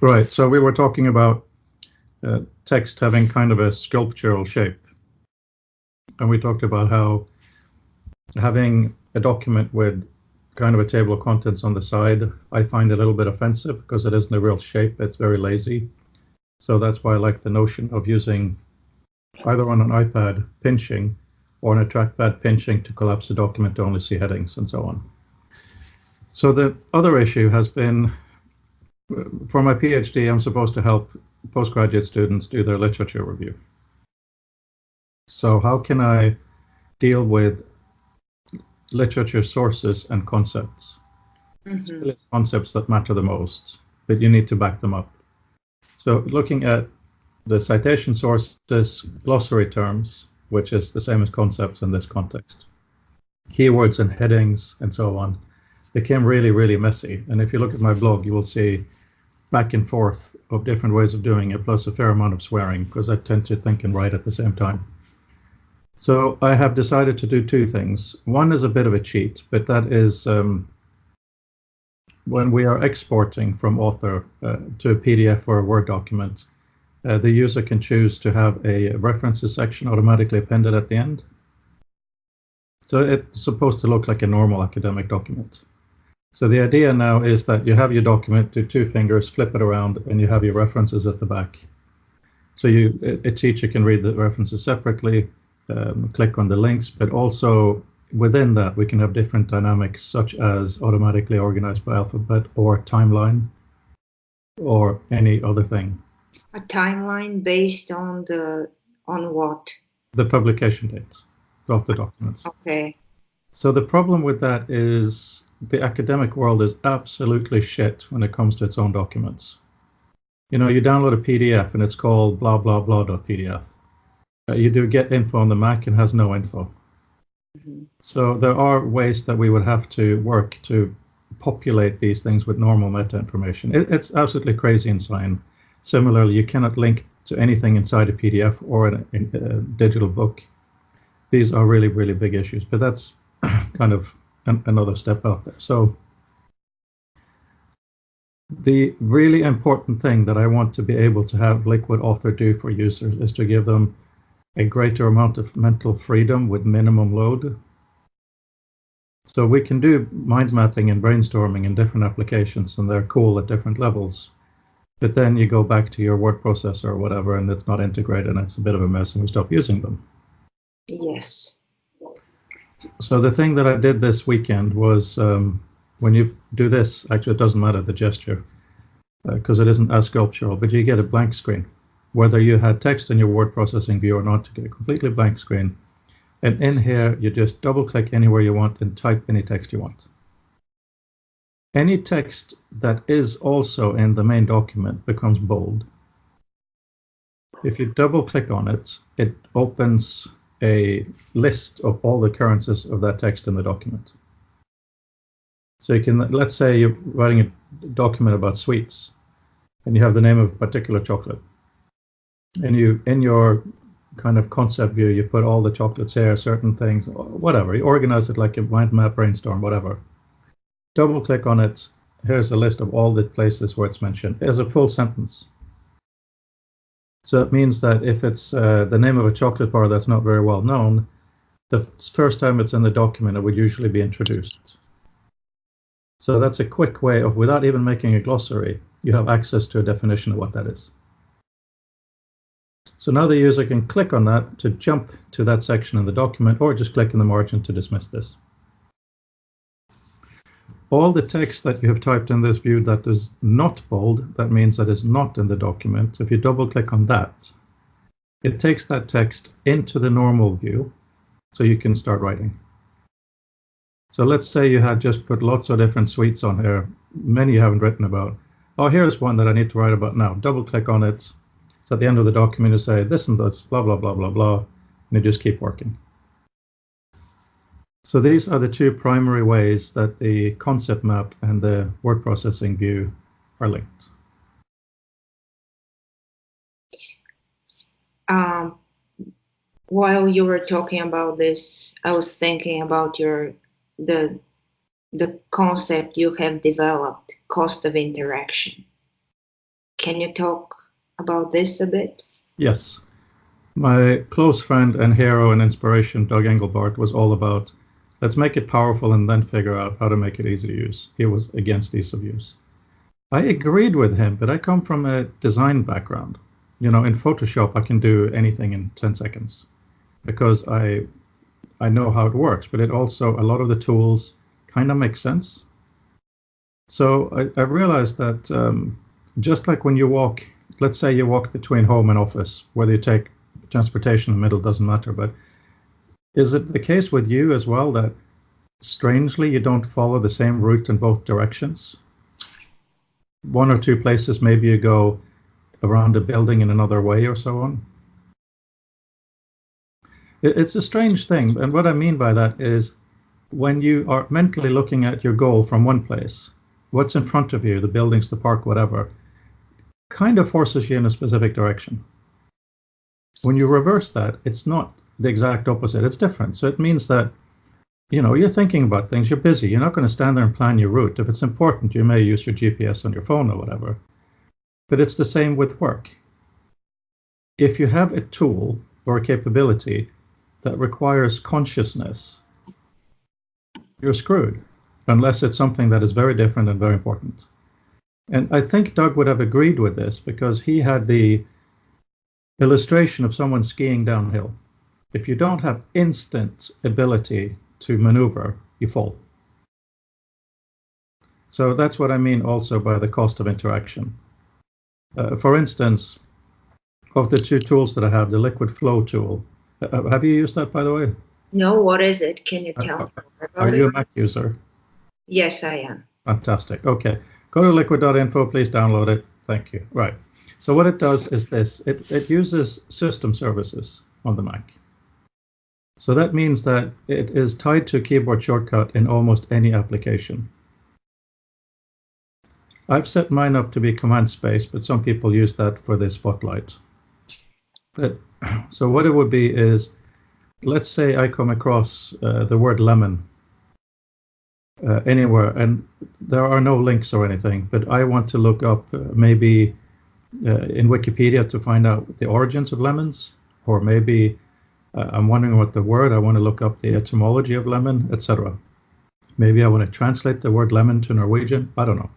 Right. So we were talking about text having kind of a sculptural shape. And we talked about how having a document with kind of a table of contents on the side, I find a little bit offensive because it isn't a real shape. It's very lazy. So that's why I like the notion of using either on an iPad pinching or on a trackpad pinching to collapse the document to only see headings and so on. So the other issue has been, for my PhD, I'm supposed to help postgraduate students do their literature review. So how can I deal with literature sources and concepts? It's really concepts that matter the most, but you need to back them up. So looking at the citation sources, glossary terms, which is the same as concepts in this context, keywords and headings and so on, became really, really messy. And if you look at my blog, you will see back and forth of different ways of doing it, plus a fair amount of swearing, because I tend to think and write at the same time. So I have decided to do two things. One is a bit of a cheat, but that is when we are exporting from author to a PDF or a Word document, the user can choose to have a references section automatically appended at the end. So it's supposed to look like a normal academic document. So the idea now is that you have your document, do two fingers, flip it around, and you have your references at the back. So a teacher can read the references separately, click on the links, but also within that we can have different dynamics such as automatically organized by alphabet or timeline or any other thing. A timeline based on what? The publication dates of the documents. Okay. So the problem with that is the academic world is absolutely shit when it comes to its own documents. You know, you download a PDF and it's called blah blah blah.pdf. You do get info on the Mac and has no info. So there are ways that we would have to work to populate these things with normal meta information. It's absolutely crazy insane. Similarly, you cannot link to anything inside a PDF or a digital book. These are really, really big issues, but that's kind of another step out there. So the really important thing that I want to be able to have Liquid Author do for users is to give them a greater amount of mental freedom with minimum load. So we can do mind mapping and brainstorming in different applications, and they're cool at different levels. But then you go back to your word processor or whatever, and it's not integrated, and it's a bit of a mess, and we stop using them. Yes. So the thing that I did this weekend was when you do this, actually it doesn't matter the gesture, because it isn't as sculptural, but you get a blank screen. Whether you had text in your word processing view or not, you get a completely blank screen. And in here, you just double click anywhere you want and type any text you want. Any text that is also in the main document becomes bold. If you double click on it, it opens a list of all the occurrences of that text in the document. So you can, let's say you're writing a document about sweets and you have the name of a particular chocolate. And you, in your kind of concept view, you put all the chocolates here, certain things, whatever. You organize it like a mind map, brainstorm, whatever. Double click on it. Here's a list of all the places where it's mentioned. There's a full sentence. So it means that if it's the name of a chocolate bar that's not very well known, the first time it's in the document, it would usually be introduced. So that's a quick way of, without even making a glossary, you have access to a definition of what that is. So now the user can click on that to jump to that section in the document, or just click in the margin to dismiss this. All the text that you have typed in this view that is not bold, that means that is not in the document. If you double click on that, it takes that text into the normal view, so you can start writing. So let's say you had just put lots of different sweets on here, many you haven't written about. Oh, here's one that I need to write about now. Double click on it. So at the end of the document, you say this and this, blah, blah, blah, blah, blah, and you just keep working. So these are the two primary ways that the concept map and the word processing view are linked. While you were talking about this, I was thinking about the concept you have developed, cost of interaction. Can you talk about this a bit? Yes. My close friend and hero and inspiration, Doug Engelbart, was all about let's make it powerful and then figure out how to make it easy to use. He was against ease of use. I agreed with him, but I come from a design background. You know, in Photoshop, I can do anything in 10 seconds because I know how it works, but it also, a lot of the tools kind of make sense. So I realized that just like when you walk, let's say you walk between home and office, whether you take transportation in the middle doesn't matter, but is it the case with you as well that strangely you don't follow the same route in both directions? One or two places, maybe you go around a building in another way or so on. It's a strange thing, and what I mean by that is when you are mentally looking at your goal from one place, what's in front of you, the buildings, the park, whatever, kind of forces you in a specific direction. When you reverse that, it's not the exact opposite, it's different. So it means that, you know, you're thinking about things, you're busy, you're not going to stand there and plan your route. If it's important, you may use your GPS on your phone or whatever. But it's the same with work. If you have a tool or a capability that requires consciousness, you're screwed, unless it's something that is very different and very important. And I think Doug would have agreed with this because he had the illustration of someone skiing downhill. If you don't have instant ability to maneuver, you fall. So that's what I mean also by the cost of interaction. For instance, of the two tools that I have, the liquid flow tool, have you used that, by the way? No, what is it? Can you tell me? Are you a Mac user? Yes, I am. Fantastic. Okay. Go to liquid.info, please download it. Thank you. Right. So what it does is this. It uses system services on the Mac. So that means that it is tied to a keyboard shortcut in almost any application. I've set mine up to be command space, but some people use that for the spotlight. But, so what it would be is, let's say I come across the word lemon anywhere, and there are no links or anything, but I want to look up maybe in Wikipedia to find out the origins of lemons, or maybe I'm wondering what the word, I want to look up the etymology of lemon, etc. Maybe I want to translate the word lemon to Norwegian, I don't know.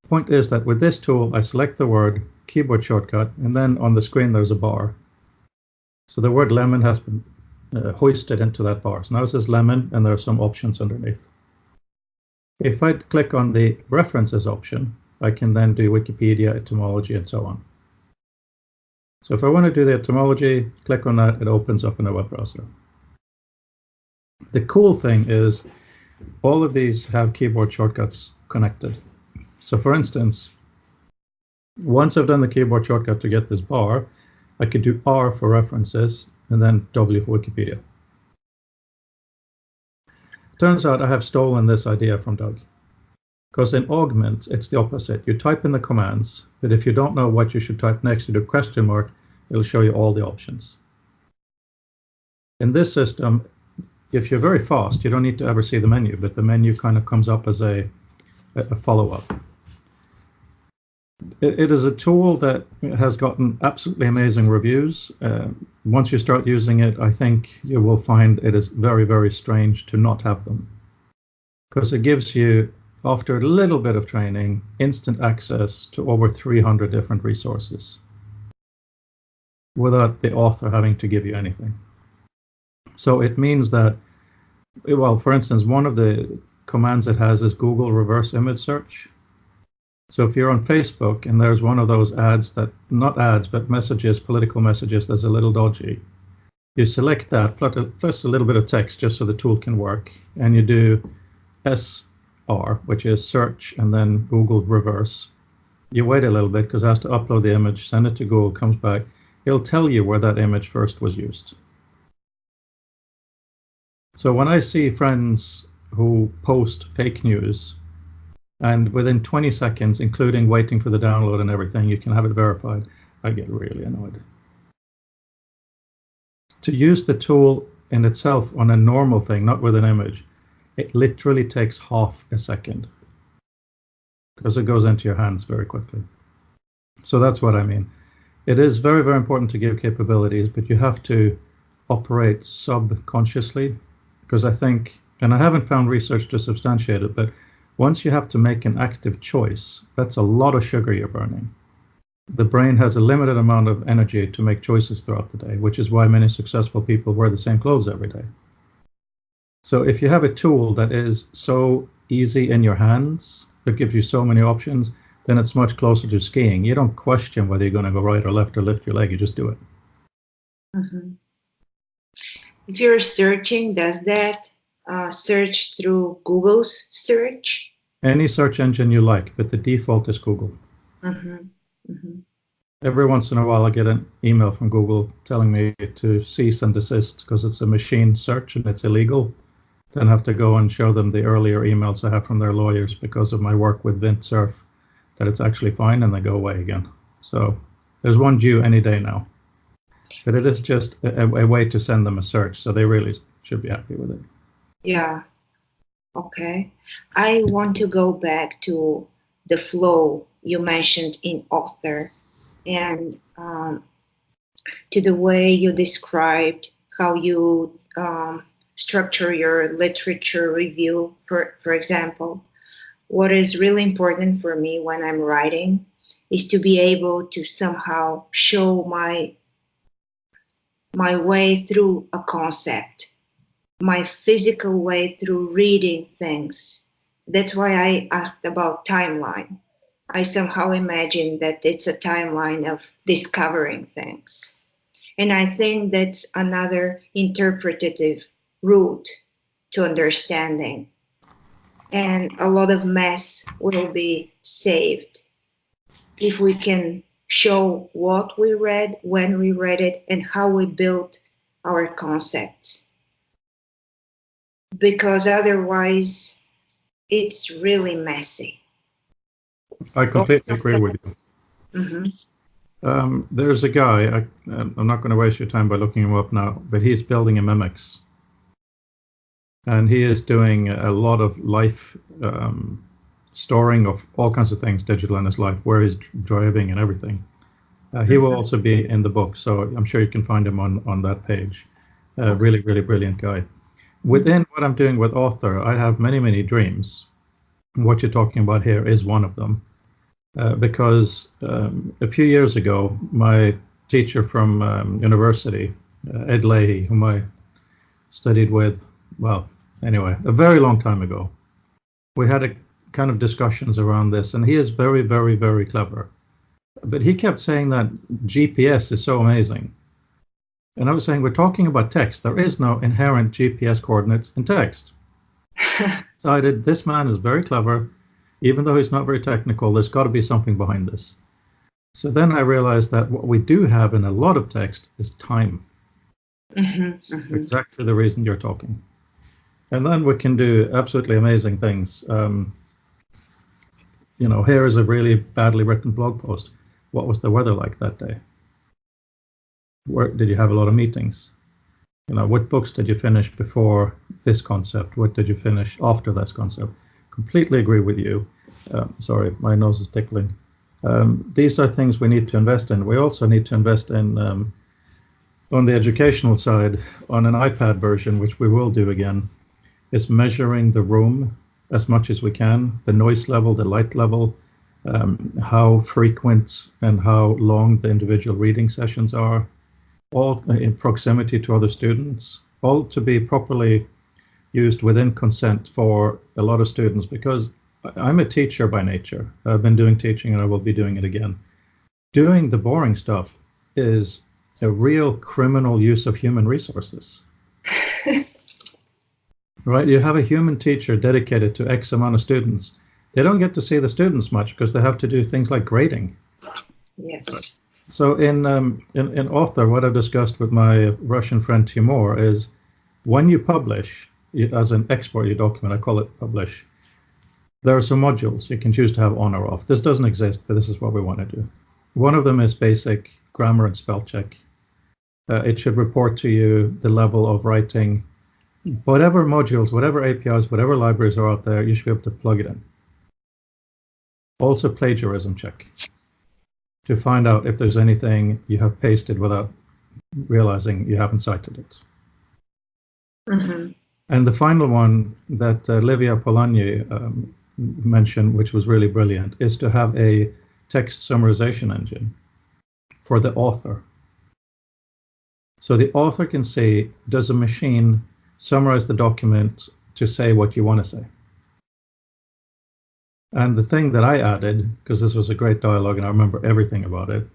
The point is that with this tool, I select the word, keyboard shortcut, and then on the screen there's a bar. So the word lemon has been hoisted into that bar. So now it says lemon, and there are some options underneath. If I click on the references option, I can then do Wikipedia, etymology, and so on. So if I want to do the etymology, click on that, it opens up in a web browser. The cool thing is all of these have keyboard shortcuts connected. So for instance, once I've done the keyboard shortcut to get this bar, I could do R for references and then W for Wikipedia. Turns out I have stolen this idea from Doug. Because in Augment, it's the opposite. You type in the commands, but if you don't know what you should type next, you do question mark, it'll show you all the options. In this system, if you're very fast, you don't need to ever see the menu, but the menu kind of comes up as a follow-up. It is a tool that has gotten absolutely amazing reviews. Once you start using it, I think you will find it is very, very strange to not have them. Because it gives you, after a little bit of training, instant access to over 300 different resources without the author having to give you anything. So it means that, well, for instance, one of the commands it has is Google reverse image search. So if you're on Facebook and there's one of those ads that, not ads, but messages, political messages, that's a little dodgy, you select that plus a little bit of text just so the tool can work, and you do SR, which is search, and then Google reverse. You wait a little bit because it has to upload the image, send it to Google, comes back. It'll tell you where that image first was used. So when I see friends who post fake news, and within 20 seconds, including waiting for the download and everything, you can have it verified, I get really annoyed. To use the tool in itself on a normal thing, not with an image, it literally takes half a second because it goes into your hands very quickly. So that's what I mean. It is very, very important to give capabilities, but you have to operate subconsciously, because I think, and I haven't found research to substantiate it, but once you have to make an active choice, that's a lot of sugar you're burning. The brain has a limited amount of energy to make choices throughout the day, which is why many successful people wear the same clothes every day. So if you have a tool that is so easy in your hands, that gives you so many options, then it's much closer to skiing. You don't question whether you're going to go right or left or lift your leg, you just do it. Mm-hmm. If you're searching, does that search through Google's search? Any search engine you like, but the default is Google. Mm-hmm. Mm-hmm. Every once in a while, I get an email from Google telling me to cease and desist because it's a machine search and it's illegal. Then I have to go and show them the earlier emails I have from their lawyers because of my work with Windsurf, that it's actually fine, and they go away again. So there's one due any day now. But it is just a way to send them a search, so they really should be happy with it. Yeah. Okay. I want to go back to the flow you mentioned in author, and to the way you described how you structure your literature review, for example. What is really important for me when I'm writing is to be able to somehow show my way through a concept, my physical way through reading things. That's why I asked about timeline. I somehow imagine that it's a timeline of discovering things. And I think that's another interpretative route to understanding. And a lot of mess will be saved if we can show what we read, when we read it, and how we built our concepts. Because otherwise, it's really messy. I completely agree with you. Mm-hmm. There's a guy, I'm not going to waste your time by looking him up now, but he's building a mimics. And he is doing a lot of life storing of all kinds of things digital in his life, where he's driving and everything. He will also be in the book, so I'm sure you can find him on that page. Really, really brilliant guy. Within what I'm doing with author, I have many, many dreams. What you're talking about here is one of them. Because a few years ago, my teacher from university, Ed Leahy, whom I studied with, well, anyway, a very long time ago, we had a kind of discussions around this, and he is very, very, very clever. But he kept saying that GPS is so amazing. And I was saying, we're talking about text. There is no inherent GPS coordinates in text. Decided this man is very clever. Even though he's not very technical, there's got to be something behind this. So then I realized that what we do have in a lot of text is time. Exactly the reason you're talking. And then we can do absolutely amazing things. Here is a really badly written blog post. What was the weather like that day? Where did you have a lot of meetings? What books did you finish before this concept? What did you finish after this concept? Completely agree with you. Sorry, my nose is tickling. These are things we need to invest in. We also need to invest in, on the educational side, on an iPad version, which we will do again, is measuring the room as much as we can, the noise level, the light level, how frequent and how long the individual reading sessions are, all in proximity to other students, all to be properly used within consent for a lot of students, because I'm a teacher by nature. I've been doing teaching and I will be doing it again. Doing the boring stuff is a real criminal use of human resources. Right? You have a human teacher dedicated to X amount of students. They don't get to see the students much because they have to do things like grading. Yes. So in author, what I've discussed with my Russian friend Timur is, when you publish, as an export your document, I call it publish, there are some modules you can choose to have on or off. This doesn't exist, but this is what we want to do. One of them is basic grammar and spell check. It should report to you the level of writing. Whatever modules, whatever APIs, whatever libraries are out there, you should be able to plug it in. Also plagiarism check. to find out if there's anything you have pasted without realizing you haven't cited it. Mm-hmm. And the final one that Livia Polanyi mentioned, which was really brilliant, is to have a text summarization engine for the author. So the author can say, does a machine summarize the document to say what you want to say? And the thing that I added, because this was a great dialogue and I remember everything about it,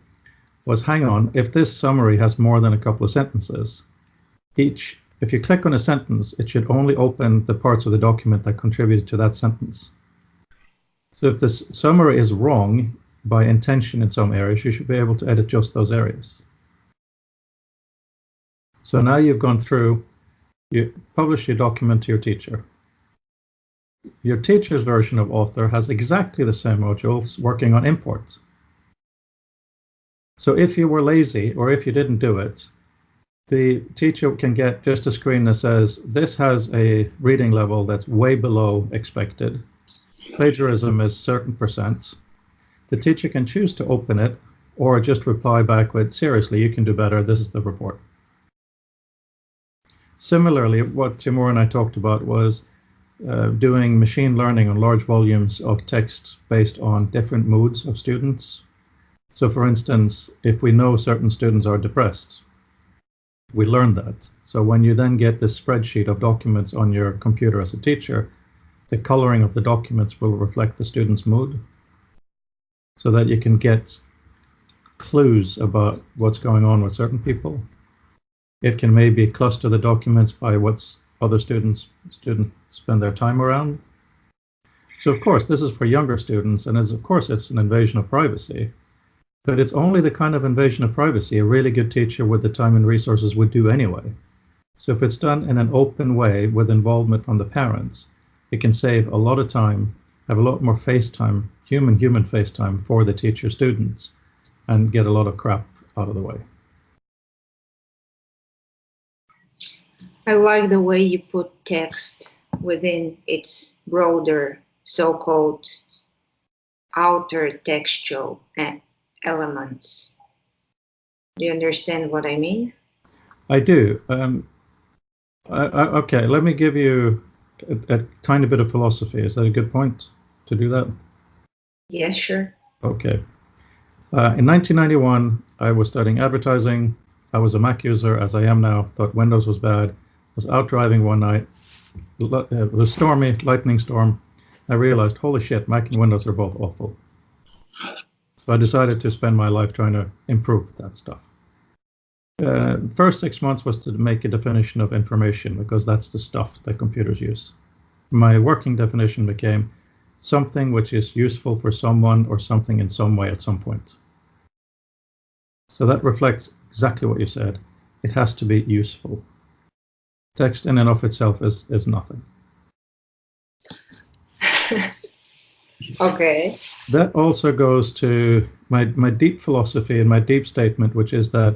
was hang on, if this summary has more than a couple of sentences, if you click on a sentence, it should only open the parts of the document that contributed to that sentence. So if this summary is wrong by intention in some areas, you should be able to edit just those areas. So now you've gone through, you published your document to your teacher. Your teacher's version of author has exactly the same modules working on imports. So if you were lazy or if you didn't do it, the teacher can get just a screen that says, this has a reading level that's way below expected. Plagiarism is certain percent. The teacher can choose to open it or just reply back with, seriously, you can do better, this is the report. Similarly, what Timur and I talked about was doing machine learning on large volumes of text based on different moods of students. So for instance, if we know certain students are depressed, we learn that. So when you then get this spreadsheet of documents on your computer as a teacher, the coloring of the documents will reflect the student's mood so that you can get clues about what's going on with certain people. It can maybe cluster the documents by what's other students spend their time around. So of course, this is for younger students, and of course it's an invasion of privacy. But it's only the kind of invasion of privacy a really good teacher with the time and resources would do anyway. So if it's done in an open way with involvement from the parents, it can save a lot of time, have a lot more face time, human face time for the teacher students, and get a lot of crap out of the way. I like the way you put text within its broader so-called outer textual elements. Do you understand what I mean? I do. Okay, let me give you a tiny bit of philosophy. Is that a good point to do that? Yes, sure. Okay. In 1991, I was studying advertising. I was a Mac user, as I am now, thought Windows was bad. Was out driving one night. It was stormy, lightning storm. I realized, holy shit, Mac and Windows are both awful. So I decided to spend my life trying to improve that stuff. First 6 months was to make a definition of information, because that's the stuff that computers use. My working definition became something which is useful for someone or something in some way at some point. So that reflects exactly what you said. It has to be useful. Text in and of itself is nothing. Okay. That also goes to my deep philosophy and my deep statement, which is that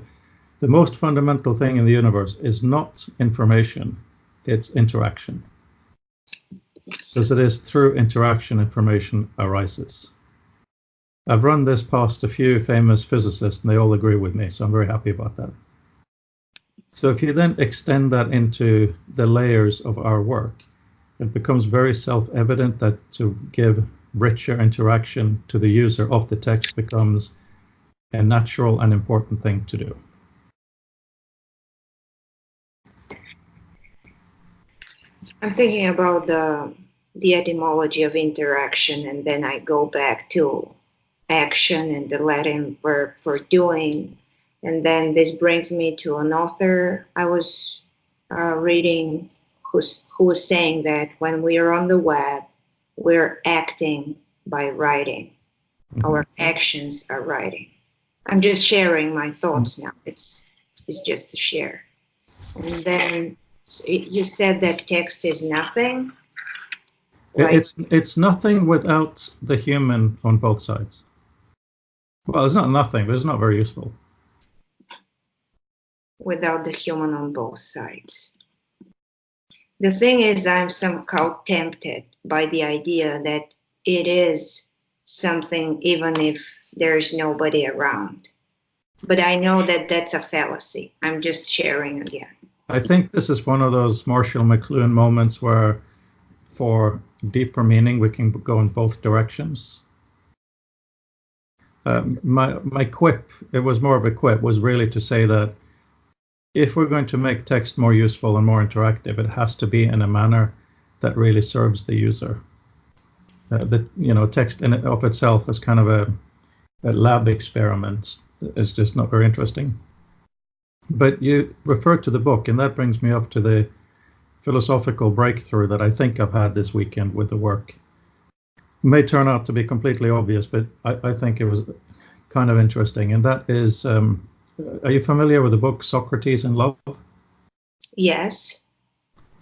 the most fundamental thing in the universe is not information, it's interaction. Because it is through interaction information arises. I've run this past a few famous physicists and they all agree with me, so I'm very happy about that. So if you then extend that into the layers of our work, it becomes very self-evident that to give richer interaction to the user of the text becomes a natural and important thing to do. I'm thinking about the etymology of interaction, and then I go back to action and the Latin verb for doing. And then this brings me to an author I was reading who was saying that when we are on the web, we're acting by writing. Mm-hmm. Our actions are writing. I'm just sharing my thoughts now. It's just to share. And then you said that text is nothing. Like, it's nothing without the human on both sides. Well, it's not nothing, but it's not very useful. Without the human on both sides. The thing is, I'm somehow tempted by the idea that it is something even if there's nobody around. But I know that that's a fallacy. I'm just sharing again. I think this is one of those Marshall McLuhan moments where for deeper meaning we can go in both directions. My quip, it was more of a quip, was really to say that if we're going to make text more useful and more interactive, it has to be in a manner that really serves the user. Text in and of itself is kind of a lab experiment. It's just not very interesting. But you referred to the book, and that brings me up to the philosophical breakthrough that I think I've had this weekend with the work. It may turn out to be completely obvious, but I think it was kind of interesting. And that is, are you familiar with the book Socrates in Love? Yes.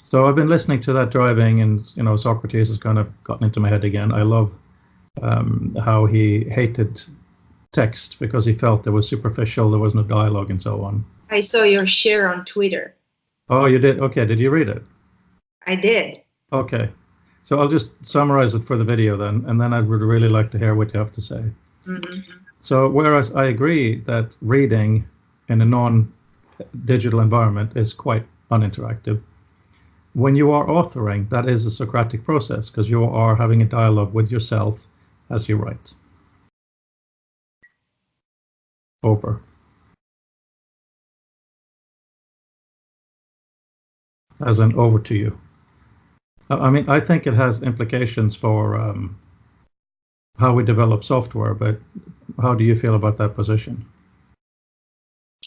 So I've been listening to that driving, and Socrates has kind of gotten into my head again. I love how he hated text because he felt it was superficial, there was no dialogue, and so on. I saw your share on Twitter. Oh, you did? Okay, did you read it? I did. Okay, so I'll just summarize it for the video then, and then I would really like to hear what you have to say. Mm-hmm. So whereas I agree that reading in a non-digital environment is quite uninteractive, when you are authoring, that is a Socratic process because you are having a dialogue with yourself as you write. Over. As in over to you. I mean, I think it has implications for how we develop software, but how do you feel about that position?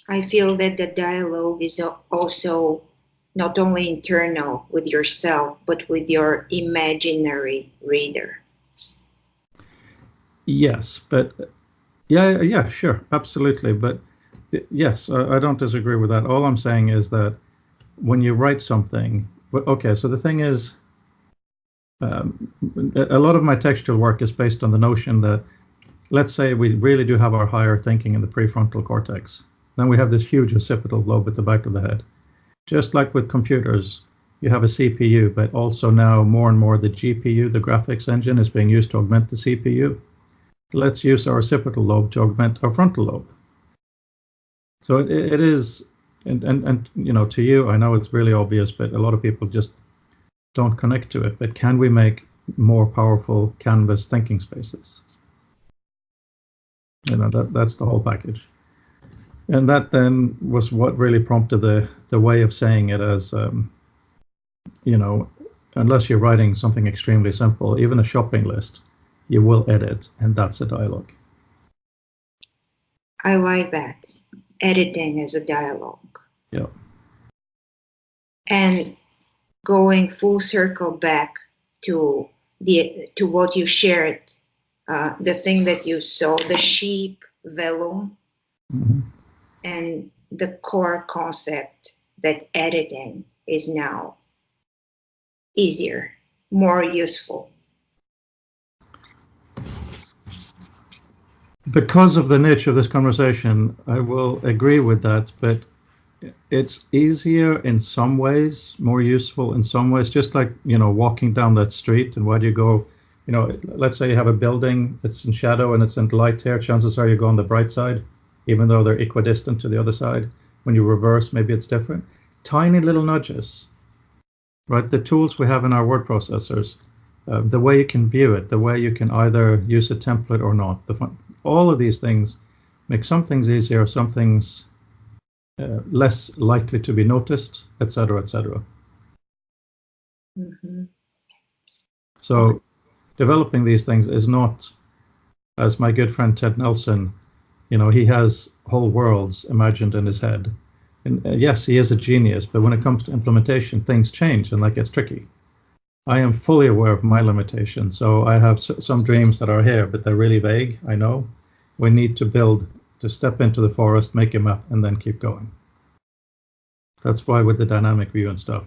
I feel that the dialogue is also not only internal with yourself, but with your imaginary reader. Yes, but yeah, sure, absolutely. But yes, I don't disagree with that. All I'm saying is that when you write something, okay, so the thing is, a lot of my textual work is based on the notion that, let's say we really do have our higher thinking in the prefrontal cortex. Then we have this huge occipital lobe at the back of the head. Just like with computers, you have a CPU, but also now more and more the GPU, the graphics engine, is being used to augment the CPU. Let's use our occipital lobe to augment our frontal lobe. So it is, and to you, I know it's really obvious, but a lot of people just don't connect to it. But can we make more powerful canvas thinking spaces? That's the whole package. And that then was what really prompted the way of saying it as, unless you're writing something extremely simple, even a shopping list, you will edit, and that's a dialogue. I like that. Editing as a dialogue. Yeah. And going full circle back to what you shared, the thing that you saw, the sheep vellum, Mm-hmm. and the core concept that editing is now easier, more useful. Because of the nature of this conversation, I will agree with that, but it's easier in some ways, more useful in some ways, just like, walking down that street, and why do you go, let's say you have a building, it's in shadow and it's in light here, chances are you go on the bright side, even though they're equidistant to the other side. When you reverse, maybe it's different. Tiny little nudges, right? The tools we have in our word processors, the way you can view it, the way you can either use a template or not, all of these things make some things easier, some things less likely to be noticed, etc., etc. Mm-hmm. So developing these things is not, as my good friend Ted Nelson, he has whole worlds imagined in his head. And yes, he is a genius, but when it comes to implementation, things change and that gets tricky. I am fully aware of my limitations. So I have some dreams that are here, but they're really vague, I know. We need to step into the forest, make a map, and then keep going. That's why with the dynamic view and stuff,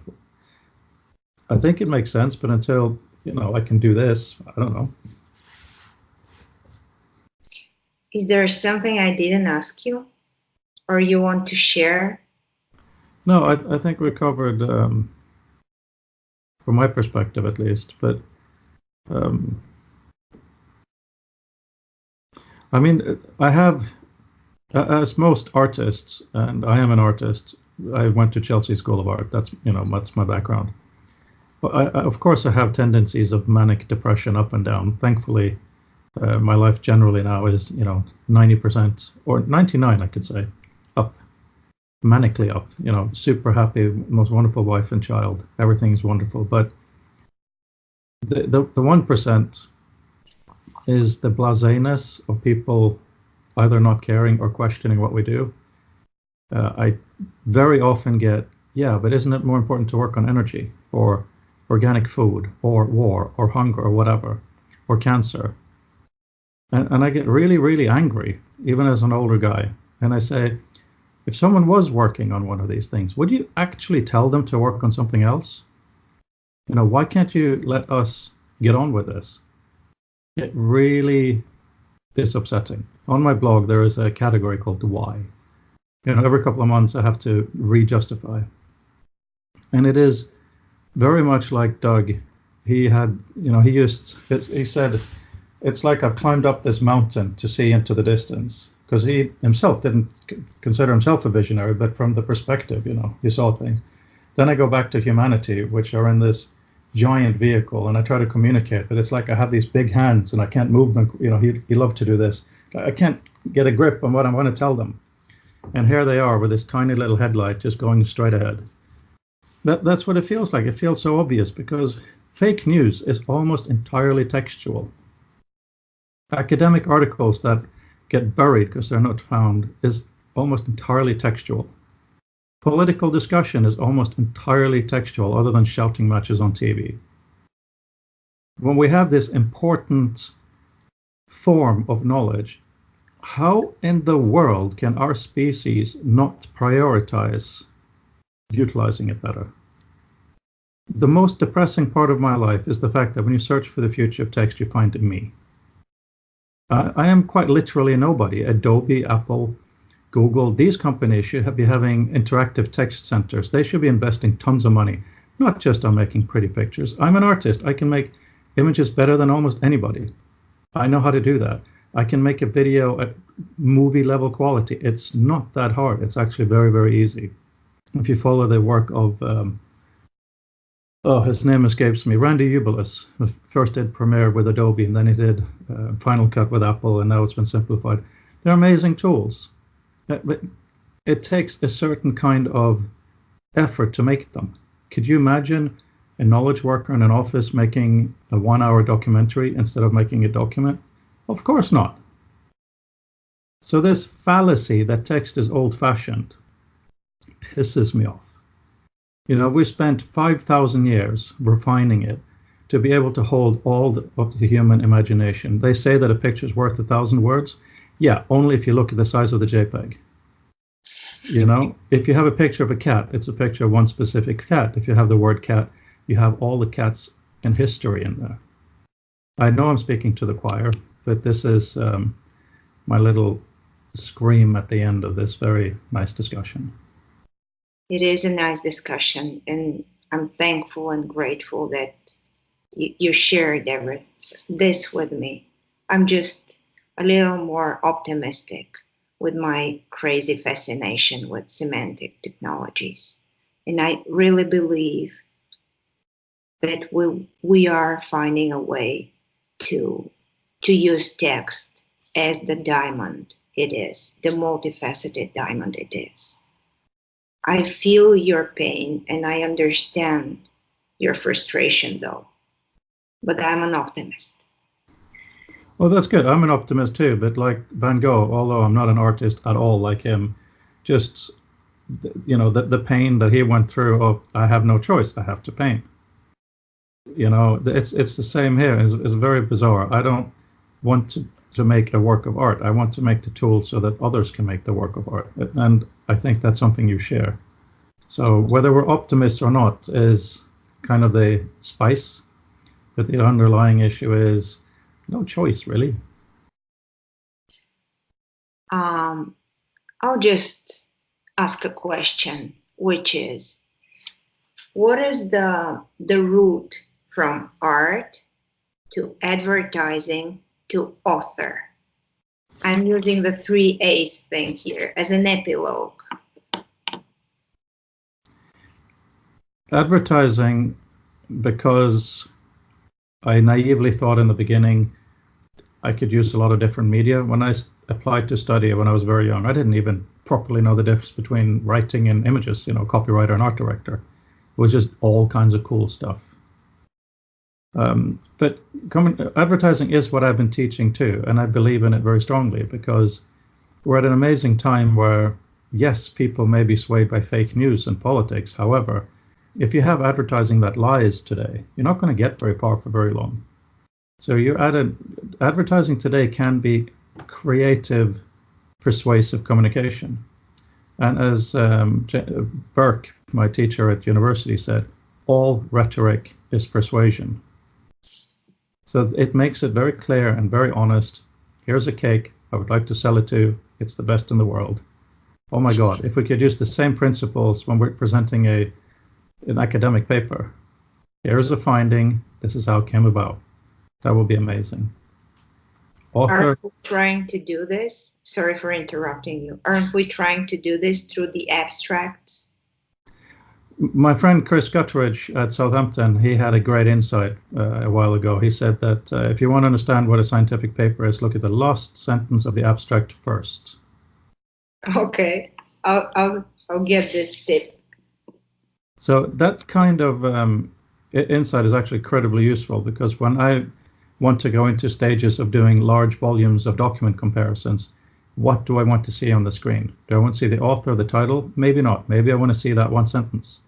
I think it makes sense, but until, I can do this, I don't know. Is there something I didn't ask you or you want to share? No, I think we covered, from my perspective at least, but I mean, I have, as most artists, and I am an artist. I went to Chelsea School of Art. That's my background. But of course, I have tendencies of manic depression up and down. Thankfully, my life generally now is 90% or 99, I could say, up, manically up. Super happy, most wonderful wife and child. Everything's wonderful. But the 1% is the blaseness of people either not caring or questioning what we do. I very often get, yeah, but isn't it more important to work on energy or organic food or war or hunger or whatever, or cancer? And I get really, really angry, even as an older guy. And I say, if someone was working on one of these things, would you actually tell them to work on something else? Why can't you let us get on with this? It really is upsetting. On my blog, there is a category called the why. Every couple of months I have to re-justify. And it is very much like Doug. He had, he said, it's like I've climbed up this mountain to see into the distance, because he himself didn't consider himself a visionary, but from the perspective, he saw things. Then I go back to humanity, which are in this giant vehicle, and I try to communicate, but it's like I have these big hands and I can't move them. He loved to do this. I can't get a grip on what I'm going to tell them. And here they are with this tiny little headlight just going straight ahead. That's what it feels like. It feels so obvious because fake news is almost entirely textual. Academic articles that get buried because they're not found is almost entirely textual. Political discussion is almost entirely textual, other than shouting matches on TV. When we have this important form of knowledge, how in the world can our species not prioritize utilizing it better? The most depressing part of my life is the fact that when you search for the future of text, you find me. I am quite literally a nobody. Adobe, Apple, Google, these companies should be having interactive text centers. They should be investing tons of money, not just on making pretty pictures. I'm an artist. I can make images better than almost anybody. I know how to do that. I can make a video at movie level quality. It's not that hard. It's actually very, very easy. If you follow the work of, his name escapes me, Randy Ubilis, who first did Premiere with Adobe, and then he did Final Cut with Apple, and now it's been simplified. They're amazing tools. But it takes a certain kind of effort to make them. Could you imagine a knowledge worker in an office making a 1-hour documentary instead of making a document? Of course not. So this fallacy that text is old-fashioned pisses me off. We spent 5,000 years refining it to be able to hold all of the human imagination. They say that a picture is worth 1,000 words. Yeah, only if you look at the size of the JPEG. If you have a picture of a cat, it's a picture of one specific cat. If you have the word cat, you have all the cats in history in there. I know I'm speaking to the choir, but this is my little scream at the end of this very nice discussion. It is a nice discussion, and I'm thankful and grateful that you shared this with me. I'm just a little more optimistic with my crazy fascination with semantic technologies. And I really believe that we are finding a way to use text as the diamond it is, the multifaceted diamond it is. I feel your pain and I understand your frustration though, but I'm an optimist. Well, that's good. I'm an optimist too, but like Van Gogh, although I'm not an artist at all like him, just, the pain that he went through of, I have no choice, I have to paint. It's the same here. It's very bizarre. I don't want to make a work of art. I want to make the tools so that others can make the work of art. And I think that's something you share. So whether we're optimists or not is kind of the spice, but the underlying issue is no choice, really. I'll just ask a question, which is, what is the route from art to advertising to author? I'm using the 3A's thing here as an epilogue. Advertising, because I naively thought in the beginning I could use a lot of different media. When I applied to study when I was very young, I didn't even properly know the difference between writing and images, copywriter and art director. It was just all kinds of cool stuff. But advertising is what I've been teaching too, and I believe in it very strongly because we're at an amazing time where, yes, people may be swayed by fake news and politics. However, if you have advertising that lies today, you're not going to get very far for very long. So advertising today can be creative, persuasive communication. And as Burke, my teacher at university, said, all rhetoric is persuasion. So it makes it very clear and very honest. Here's a cake. I would like to sell it to you. It's the best in the world. Oh my God, if we could use the same principles when we're presenting an academic paper. Here's a finding. This is how it came about. That will be amazing. Aren't we trying to do this? Sorry for interrupting you. Aren't we trying to do this through the abstracts? My friend Chris Guttridge at Southampton, he had a great insight a while ago. He said that if you want to understand what a scientific paper is, look at the last sentence of the abstract first. Okay, I'll get this tip. So that kind of insight is actually incredibly useful because when I want to go into stages of doing large volumes of document comparisons, what do I want to see on the screen? Do I want to see the author, the title? Maybe not. Maybe I want to see that one sentence.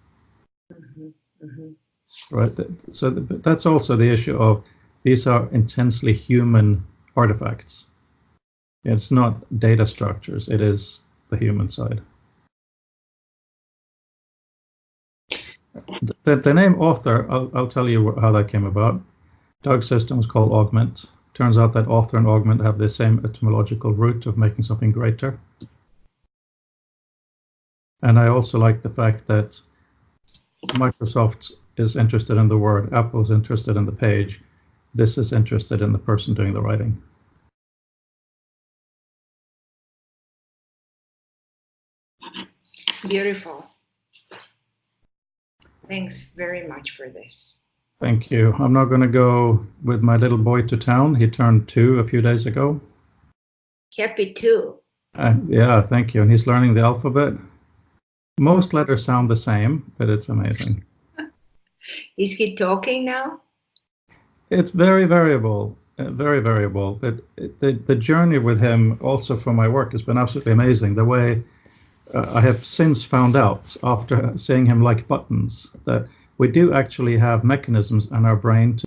Mm-hmm. Mm-hmm. Right. So that's also the issue of these are intensely human artifacts. It's not data structures. It is the human side. The name author, I'll tell you how that came about. Doug's system was called Augment. Turns out that author and augment have the same etymological root of making something greater. And I also like the fact that Microsoft is interested in the word, Apple is interested in the page. This is interested in the person doing the writing. Beautiful. Thanks very much for this. Thank you. I'm now going to go with my little boy to town. He turned 2 a few days ago. Happy 2. Yeah, thank you. And he's learning the alphabet. Most letters sound the same, but it's amazing. Is he talking now? It's very variable, very variable. But the journey with him also for my work has been absolutely amazing. The way I have since found out after seeing him like buttons that we do actually have mechanisms in our brain to